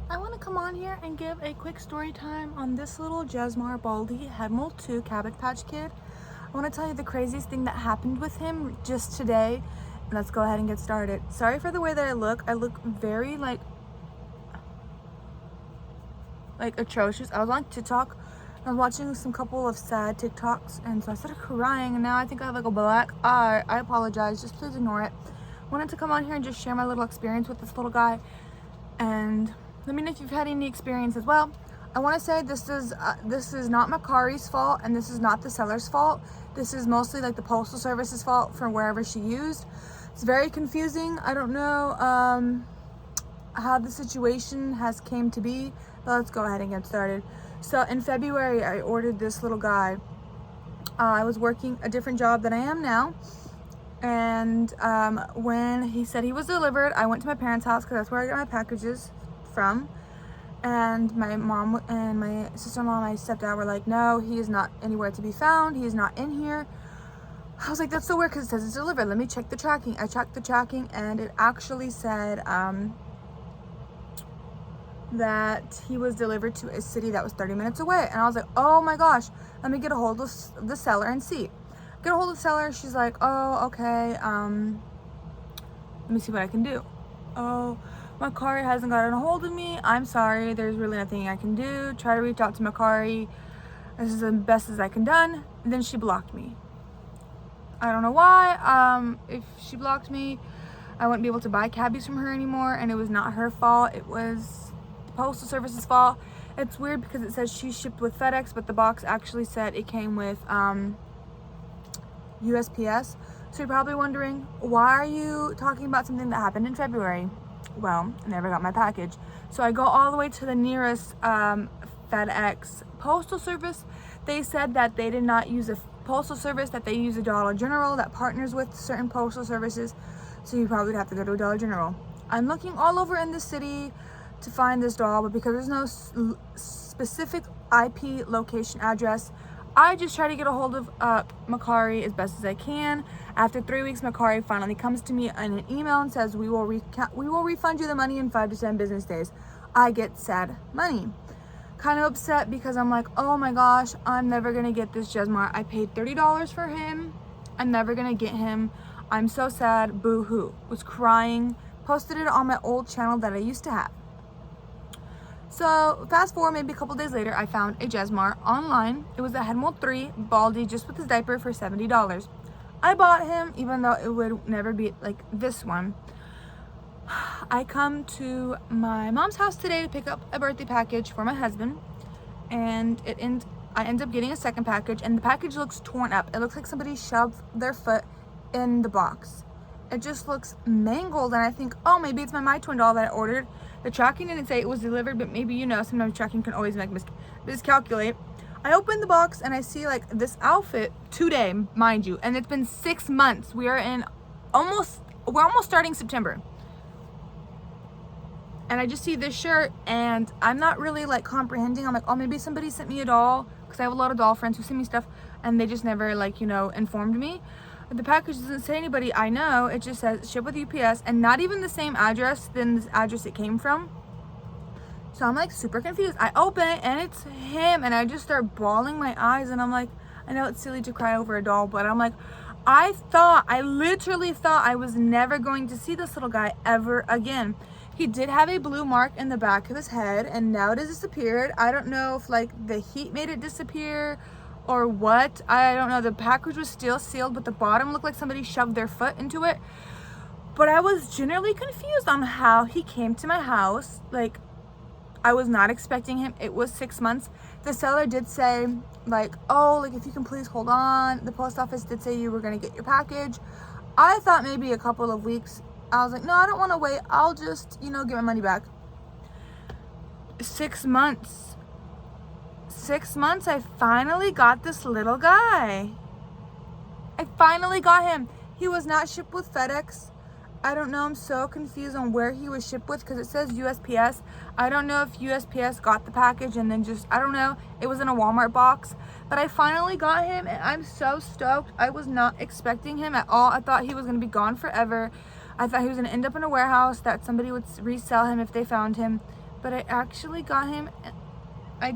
I want to come on here and give a quick story time on this little Jesmar Baldy Headmold 2 Cabbage Patch Kid. I want to tell you the craziest thing that happened with him just today. Let's go ahead and get started. Sorry for the way that I look. I look very like atrocious. I was on TikTok. I was watching some couple of sad TikToks, and so I started crying, and now I think I have like a black eye. I apologize. Just please ignore it. Wanted to come on here and just share my little experience with this little guy, and let me know if you've had any experience as well. I want to say this is not Makari's fault, and this is not the seller's fault. This is mostly like the postal service's fault for wherever she used. It's very confusing. I don't know how the situation has came to be, but let's go ahead and get started. So in February, I ordered this little guy. I was working a different job than I am now, and when he said he was delivered, I went to my parents' house because that's where I got my packages from. And my mom and my sister-in-law and my stepdad were like, no, he is not anywhere to be found. He is not in here. I was like, that's so weird because it says it's delivered. Let me check the tracking. I checked the tracking, and it actually said that he was delivered to a city that was 30 minutes away. And I was like, oh my gosh, let me get a hold of the seller and see. Get a hold of the seller. She's like, oh, okay. Let me see what I can do. Oh, Makari hasn't gotten a hold of me. I'm sorry. There's really nothing I can do. Try to reach out to Makari. This is the best as I can done. And then she blocked me. I don't know why. If she blocked me, I wouldn't be able to buy Cabbage from her anymore. And it was not her fault. It was Postal Service's fault. It's weird because it says she shipped with FedEx, but the box actually said it came with USPS. So you're probably wondering, why are you talking about something that happened in February? Well, I never got my package. So I go all the way to the nearest FedEx postal service. They said that they did not use a postal service, that they use a Dollar General that partners with certain postal services. So you probably would have to go to a Dollar General. I'm looking all over in the city to find this doll, but because there's no specific IP location address, I just try to get a hold of Makari as best as I can. After 3 weeks, Makari finally comes to me in an email and says, we will refund you the money in 5 to 10 business days. I get sad money. Kind of upset because I'm like, oh my gosh, I'm never gonna get this Jesmar. I paid $30 for him. I'm never gonna get him. I'm so sad. Boo hoo. Was crying. Posted it on my old channel that I used to have. So fast forward maybe a couple days later, I found a Jesmar online. It was a Headmold 3 Baldy just with his diaper for $70. I bought him even though it would never be like this one. I come to my mom's house today to pick up a birthday package for my husband, and I end up getting a second package, and the package looks torn up. It looks like somebody shoved their foot in the box. It just looks mangled, and I think, oh, maybe it's my twin doll that I ordered. The tracking didn't say it was delivered, but maybe, you know, sometimes tracking can always make miscalculate. I open the box and I see like this outfit today, mind you, and it's been 6 months. We're almost starting September. And I just see this shirt, and I'm not really like comprehending. I'm like, oh, maybe somebody sent me a doll, because I have a lot of doll friends who send me stuff, and they just never like, you know, informed me. The package doesn't say anybody I know. It just says ship with UPS, and not even the same address than this address it came from. So I'm like super confused. I open it and it's him, and I just start bawling my eyes, and I'm like, I know it's silly to cry over a doll, but I'm like, I literally thought I was never going to see this little guy ever again. He did have a blue mark in the back of his head, and now it has disappeared. I don't know if like the heat made it disappear or what. I don't know. The package was still sealed, but the bottom looked like somebody shoved their foot into it. But I was generally confused on how he came to my house. Like, I was not expecting him. It was 6 months. The seller did say like, oh, like if you can please hold on. The post office did say you were going to get your package. I thought maybe a couple of weeks. I was like, no, I don't want to wait. I'll just, you know, get my money back. 6 months. 6 months, I finally got this little guy. I finally got him. He was not shipped with FedEx. I don't know. I'm so confused on where he was shipped with because it says USPS. I don't know if USPS got the package and then just, I don't know. It was in a Walmart box. But I finally got him, and I'm so stoked. I was not expecting him at all. I thought he was going to be gone forever. I thought he was going to end up in a warehouse, that somebody would resell him if they found him. But I actually got him. I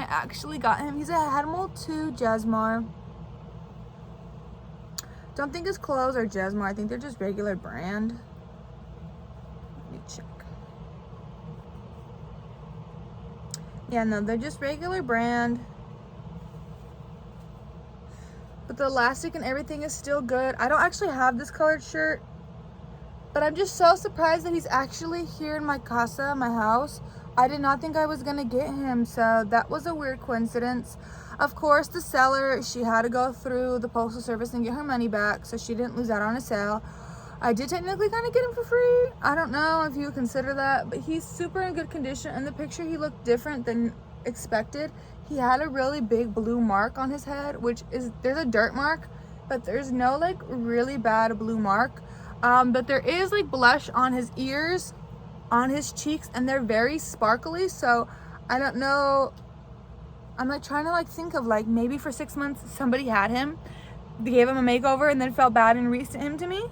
actually got him. He's a Headmold 2 Jesmar. Don't think his clothes are Jesmar. I think they're just regular brand. Let me check. Yeah, no, they're just regular brand. But the elastic and everything is still good. I don't actually have this colored shirt, but I'm just so surprised that he's actually here in my casa, my house. I did not think I was gonna get him, so that was a weird coincidence. Of course, the seller, she had to go through the postal service and get her money back, so she didn't lose out on a sale. I did technically kind of get him for free. I don't know if you would consider that, but he's super in good condition. In the picture, he looked different than expected. He had a really big blue mark on his head, which is, there's a dirt mark, but there's no like really bad blue mark. But there is like blush on his ears, on his cheeks, and they're very sparkly. So I don't know. I'm like trying to like think of like maybe for 6 months somebody had him, they gave him a makeover and then felt bad and resent him to me.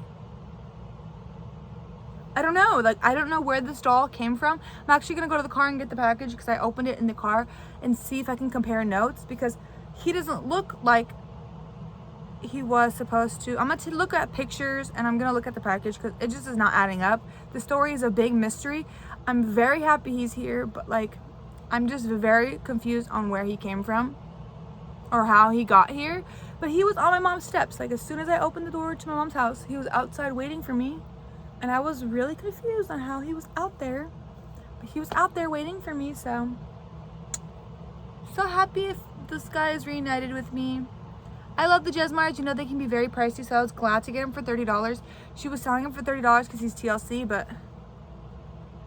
I don't know. Like, I don't know where this doll came from. I'm actually gonna go to the car and get the package because I opened it in the car and see if I can compare notes, because he doesn't look like he was supposed to. I'm going to look at pictures and I'm gonna look at the package because it just is not adding up. The story is a big mystery. I'm very happy he's here, but like I'm just very confused on where he came from or how he got here. But he was on my mom's steps. Like, as soon as I opened the door to my mom's house, he was outside waiting for me, and I was really confused on how he was out there, but he was out there waiting for me. So happy if this guy is reunited with me. I love the Jesmars. You know, they can be very pricey, so I was glad to get him for $30. She was selling him for $30 because he's TLC, but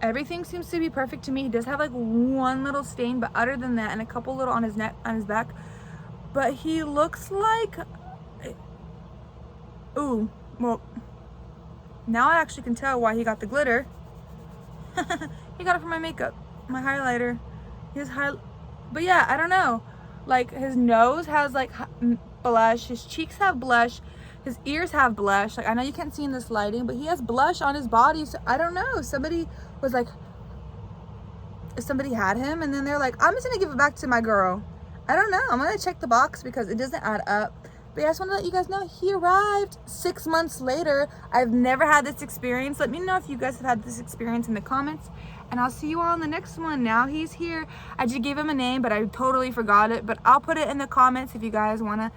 everything seems to be perfect to me. He does have like one little stain, but other than that, and a couple little on his neck, on his back. But he looks like, ooh, well, now I actually can tell why he got the glitter. He got it for my makeup, my highlighter. But yeah, I don't know. Like, his nose has like blush, his cheeks have blush, his ears have blush. Like, I know you can't see in this lighting, but he has blush on his body. So I don't know. Somebody was like, somebody had him and then they're like, I'm just gonna give it back to my girl. I don't know. I'm gonna check the box because it doesn't add up. But yeah, I just want to let you guys know he arrived 6 months later. I've never had this experience. Let me know if you guys have had this experience in the comments. And I'll see you all in the next one. Now he's here. I just gave him a name, but I totally forgot it. But I'll put it in the comments if you guys want to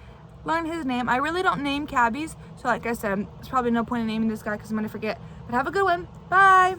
learn his name. I really don't name cabbies. So like I said, there's probably no point in naming this guy because I'm going to forget. But have a good one. Bye.